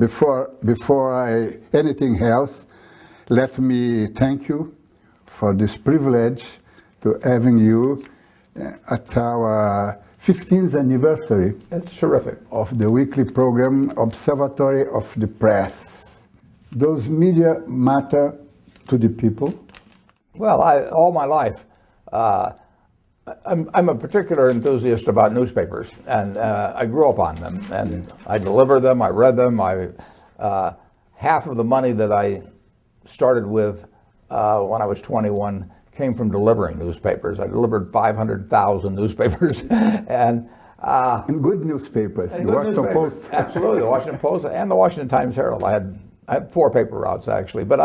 Before anything else, let me thank you for this privilege to having you at our 15th anniversary. That's terrific. Of the weekly program Observatory of the Press. Those media matter to the people? Well, all my life, I'm a particular enthusiast about newspapers, and I grew up on them, and I deliver them, I read them. Half of the money that I started with when I was 21 came from delivering newspapers. I delivered 500,000 newspapers, and good newspapers. The Washington Post. Absolutely, the Washington Post and the Washington Times Herald. I had 4 paper routes actually, but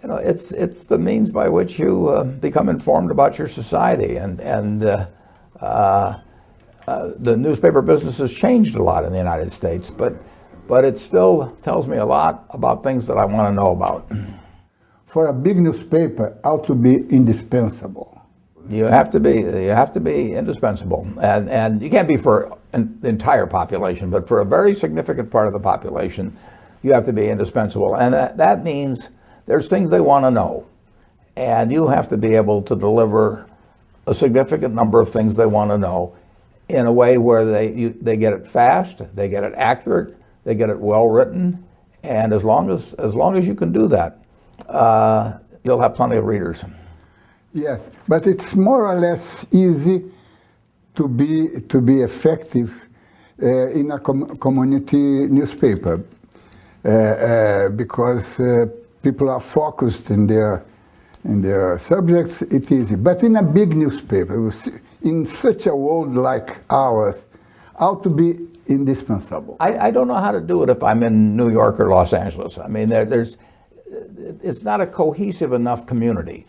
it's the means by which you become informed about your society, and the newspaper business has changed a lot in the United States, but it still tells me a lot about things that I want to know about. For a big newspaper, ought to be indispensable. You have to be indispensable, and you can't be for the entire population, but for a very significant part of the population, you have to be indispensable, and that means there's things they want to know, and you have to be able to deliver a significant number of things they want to know in a way where they get it fast, they get it accurate, they get it well written, and as long as you can do that, you'll have plenty of readers. Yes, but it's more or less easy to be effective in a community newspaper because people are focused in their subjects. It's easy, but in a big newspaper, in such a world like ours, how to be indispensable. I don't know how to do it if I'm in New York or Los Angeles. I mean, it's not a cohesive enough community.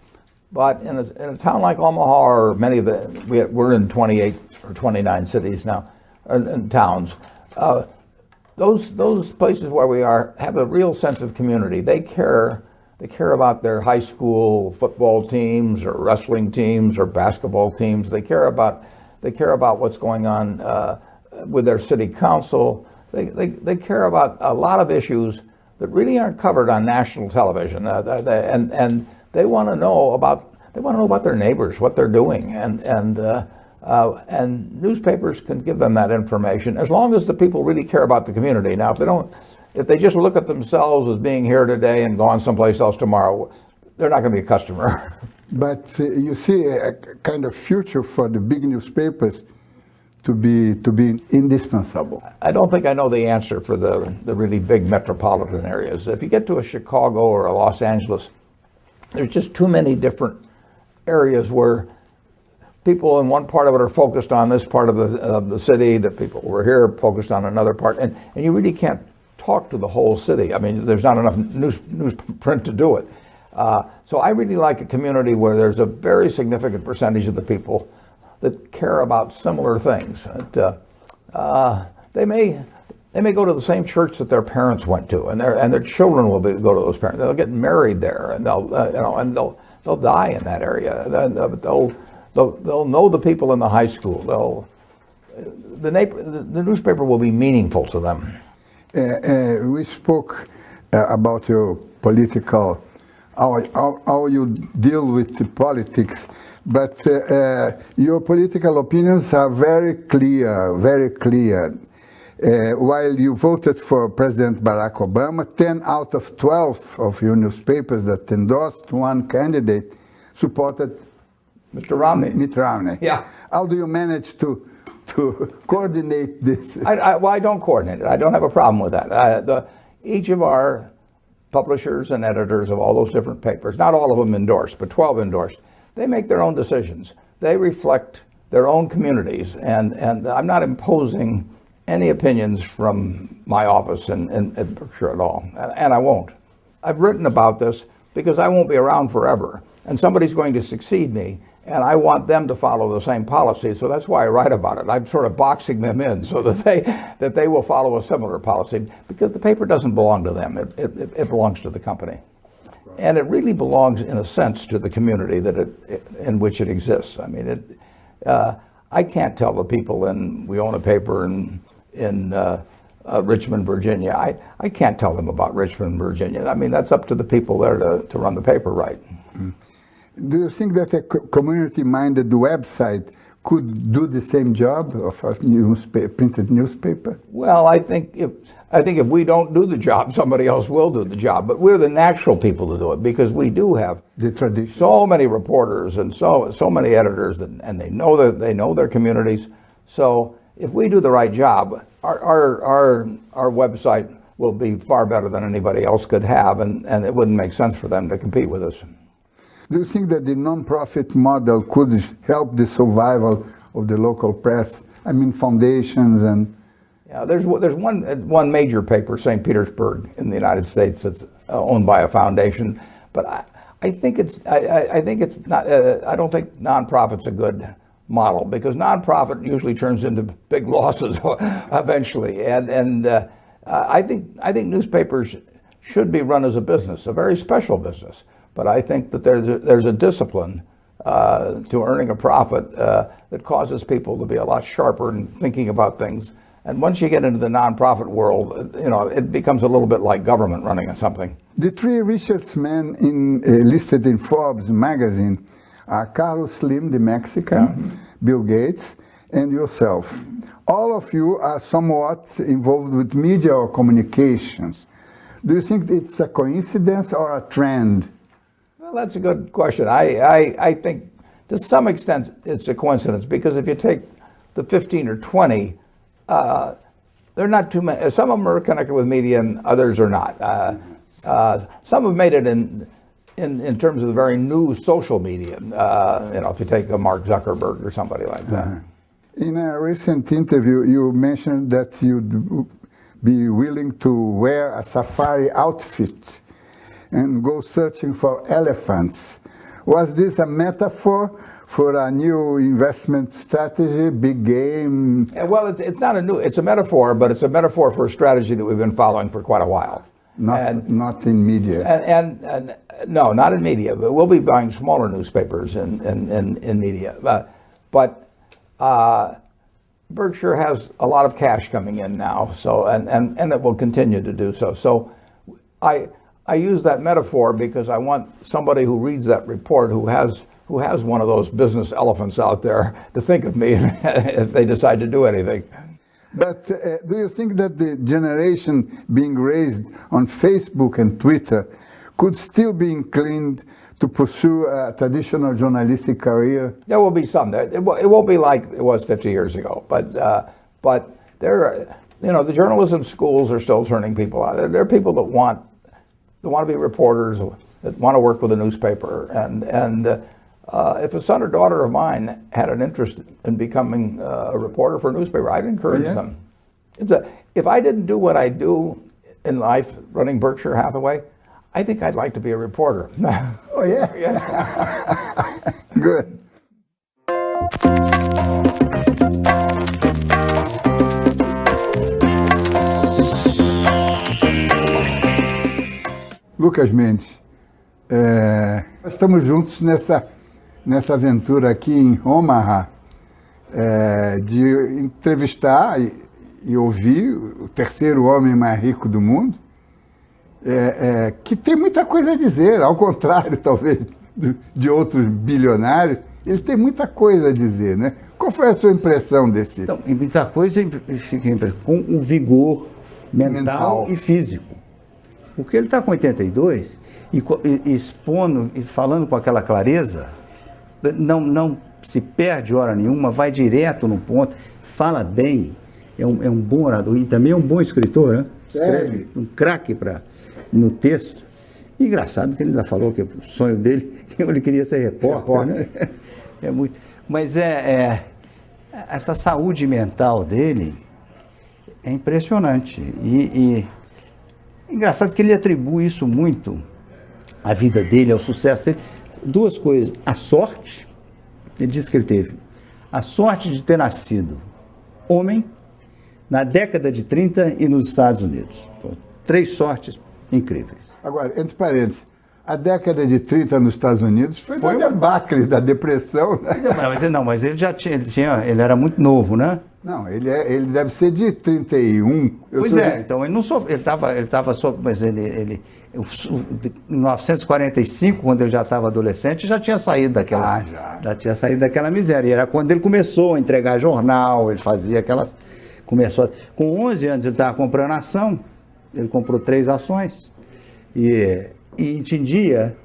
But in a town like Omaha, or many of we're in 28 or 29 cities now, and towns. Those places where we are have a real sense of community. They care about their high school football teams or wrestling teams or basketball teams. They care about what's going on with their city council. They care about a lot of issues that really aren't covered on national television, and they want to know about their neighbors, what they're doing, and newspapers can give them that information as long as the people really care about the community. Now, if they just look at themselves as being here today and gone someplace else tomorrow, they're not going to be a customer. But you see a kind of future for the big newspapers to be indispensable. I don't think I know the answer for the really big metropolitan areas. If you get to a Chicago or a Los Angeles, there's just too many different areas where people in one part of it are focused on this part of the city, that people over here are focused on another part, and you really can't talk to the whole city. I mean, there's not enough newsprint to do it. So I really like a community where there's a very significant percentage of the people that care about similar things. They may go to the same church that their parents went to, and their children will go to those parents. They'll get married there, and they'll die in that area. They'll know the people in the high school. The newspaper will be meaningful to them. We spoke about your political, how you deal with the politics, but your political opinions are very clear, very clear. While you voted for President Barack Obama, 10 out of 12 of your newspapers that endorsed one candidate supported Mr. Romney. Mitt Romney. Yeah. How do you manage to coordinate this? Well, I don't coordinate it. I don't have a problem with that. Each of our publishers and editors of all those different papers, not all of them endorsed, but 12 endorsed, they make their own decisions. They reflect their own communities, and I'm not imposing any opinions from my office in Berkshire at all, and I won't. I've written about this because I won't be around forever, and somebody's going to succeed me, and I want them to follow the same policy, so that's why I write about it. I'm sort of boxing them in so that they will follow a similar policy, because the paper doesn't belong to them. It belongs to the company. And it really belongs, in a sense, to the community in which it exists. I mean, I can't tell the people we own a paper in Richmond, Virginia. I can't tell them about Richmond, Virginia. I mean, that's up to the people there to run the paper right. Do you think that a community-minded website could do the same job of a printed newspaper? Well, I think if we don't do the job, somebody else will do the job. But we're the natural people to do it because we do have The tradition. so many reporters and so many editors, and they know their communities. So if we do the right job, our website will be far better than anybody else could have, and it wouldn't make sense for them to compete with us. Do you think that the non-profit model could help the survival of the local press? I mean, foundations and... Yeah, there's one major paper, St. Petersburg, in the United States, that's owned by a foundation. But I think it's not. I don't think nonprofit's a good model because nonprofit usually turns into big losses eventually. And I think newspapers should be run as a business, a very special business. But I think that there's a discipline to earning a profit that causes people to be a lot sharper in thinking about things. And once you get into the nonprofit world, it becomes a little bit like government running something. The three richest men listed in Forbes magazine are Carlos Slim, the Mexican, Bill Gates, and yourself. All of you are somewhat involved with media or communications. Do you think it's a coincidence or a trend? Well, that's a good question. I think to some extent it's a coincidence because if you take the 15 or 20, they're not too many. Some of them are connected with media and others are not. Some have made it in terms of the very new social media. If you take a Mark Zuckerberg or somebody like that. In a recent interview, you mentioned that you'd be willing to wear a safari outfit and go searching for elephants. Was this a metaphor for a new investment strategy, big game? Well, it's not it's a metaphor, but it's a metaphor for a strategy that we've been following for quite a while. Not in media. And no, not in media, but we'll be buying smaller newspapers in media. But Berkshire has a lot of cash coming in now, so and it will continue to do so. So I use that metaphor because I want somebody who reads that report who has one of those business elephants out there to think of me if they decide to do anything. But do you think that the generation being raised on Facebook and Twitter could still be inclined to pursue a traditional journalistic career? There will be some. It won't be like it was 50 years ago, but there are, the journalism schools are still turning people out. There are people that want to be reporters, that want to work with a newspaper, and if a son or daughter of mine had an interest in becoming a reporter for a newspaper, I'd encourage them. If I didn't do what I do in life, running Berkshire Hathaway, I think I'd like to be a reporter. Oh yeah? Yes. Good. Lucas Mendes, nós estamos juntos nessa aventura aqui em Omaha, de entrevistar e ouvir o terceiro homem mais rico do mundo, que tem muita coisa a dizer, ao contrário, talvez, de outros bilionários, ele tem muita coisa a dizer, né? Qual foi a sua impressão desse? Então, muita coisa com um vigor mental e físico. Porque ele está com 82 e expondo e falando com aquela clareza, não se perde hora nenhuma, vai direto no ponto, fala bem, é um bom orador e também é um bom escritor, né? Escreve um craque no texto. E engraçado que ele ainda falou que o sonho dele, ele queria ser repórter, né? É muito. Mas essa saúde mental dele é impressionante. E engraçado que ele atribui isso muito à vida dele, ao sucesso dele. Duas coisas. A sorte, ele disse que ele teve a sorte de ter nascido homem na década de 30 e nos Estados Unidos. Três sortes incríveis. Agora, entre parênteses, a década de 30 nos Estados Unidos foi uma debacle da depressão, né? Mas ele já ele era muito novo, né? Não, ele deve ser de 31. Pois é, então ele não ele estava mas em 1945, quando ele já estava adolescente, já tinha saído daquela, já tinha saído daquela miséria. E era quando ele começou a entregar jornal, ele fazia aquelas, com 11 anos ele estava comprando ação, ele comprou 3 ações e entendia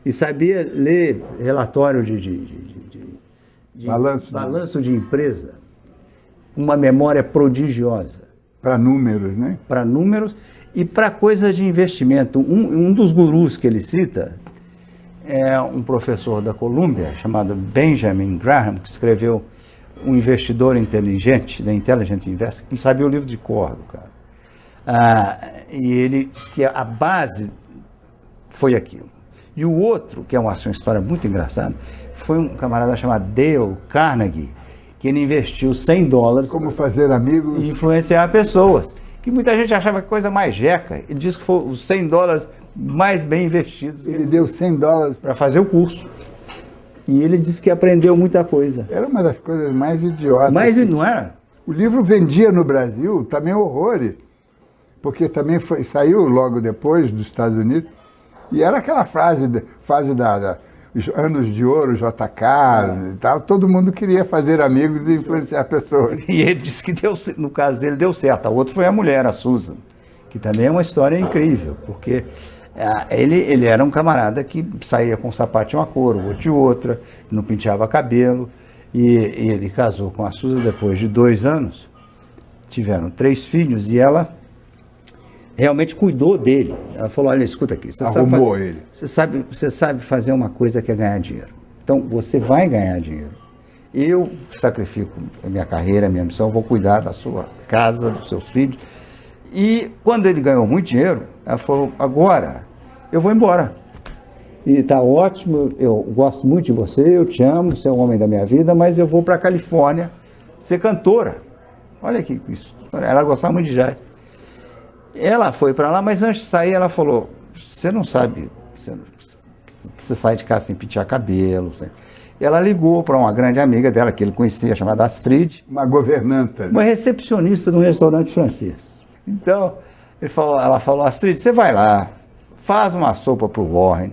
e sabia ler relatório de balanço de empresa. Uma memória prodigiosa. Para números, né? Para números e para coisa de investimento. Um dos gurus que ele cita é um professor da Colômbia, chamado Benjamin Graham, que escreveu Um Investidor Inteligente, da Intelligent Investor, que sabia o livro de cor do cara. E ele diz que a base foi aquilo. E o outro, que é uma história muito engraçada, foi um camarada chamado Dale Carnegie, que ele investiu $100. Como fazer amigos. E influenciar pessoas. Que muita gente achava que coisa mais jeca. Ele disse que foi os $100 mais bem investidos. Ele deu $100 para fazer o curso. E ele disse que aprendeu muita coisa. Era uma das coisas mais idiotas. Mas não era? O livro vendia no Brasil também horrores. Porque também saiu logo depois dos Estados Unidos. E era aquela fase da os anos de ouro, JK e tal, todo mundo queria fazer amigos e influenciar pessoas. E ele disse que no caso dele deu certo. A outra foi a mulher, a Susan, que também é uma história incrível, porque ele era um camarada que saía com um sapato de uma cor, o outro de outra, não penteava cabelo, e ele casou com a Susan depois de 2 anos, tiveram 3 filhos, e ela realmente cuidou dele. Ela falou, olha, escuta aqui, você sabe fazer uma coisa que é ganhar dinheiro. Então, você vai ganhar dinheiro. Eu sacrifico a minha carreira, a minha missão, eu vou cuidar da sua casa, dos seus filhos. E quando ele ganhou muito dinheiro, ela falou, agora eu vou embora. E está ótimo, eu gosto muito de você, eu te amo, você é o homem da minha vida, mas eu vou para a Califórnia ser cantora. Olha aqui isso. Ela gostava muito de jazz. Ela foi para lá, mas antes de sair ela falou, você não sabe, você sai de casa sem pentear cabelo. Ela ligou para uma grande amiga dela, que ele conhecia, chamada Astrid. Uma governanta. Uma recepcionista de um restaurante francês. Então, ela falou, Astrid, você vai lá, faz uma sopa para o Warren,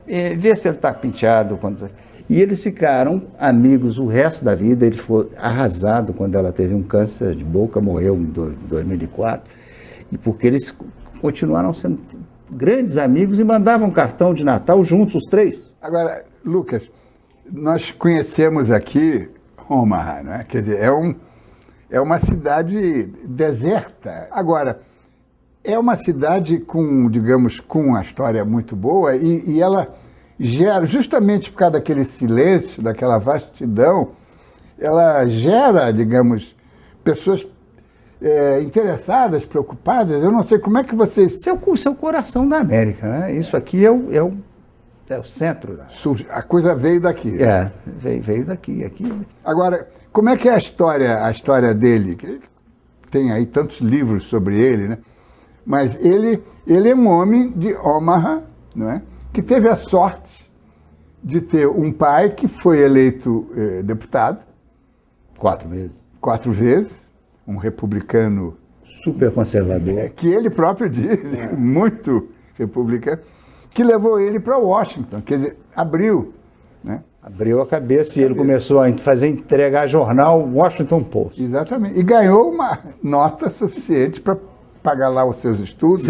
vê se ele está penteado. E eles ficaram amigos o resto da vida. Ele foi arrasado quando ela teve um câncer de boca, morreu em 2004. E porque eles continuaram sendo grandes amigos e mandavam cartão de Natal juntos, os 3. Agora, Lucas, nós conhecemos aqui Omaha, né? Quer dizer, é uma cidade deserta. Agora, é uma cidade com, digamos, com uma história muito boa e ela gera, justamente por causa daquele silêncio, daquela vastidão, ela gera, digamos, pessoas interessadas, preocupadas. Eu não sei como é que vocês... Isso é o coração da América, né? Isso aqui é o centro. A coisa veio daqui. Veio daqui. Agora, como é que é a história dele? Tem aí tantos livros sobre ele, né? Mas ele é um homem de Omaha, não é? Que teve a sorte de ter um pai que foi eleito deputado. 4 vezes. 4 vezes. Um republicano... super conservador. Que ele próprio diz, muito republicano, que levou ele para Washington, quer dizer, abriu, né? Abriu a cabeça e ele começou a entregar jornal Washington Post. Exatamente, e ganhou uma nota suficiente para pagar lá os seus estudos.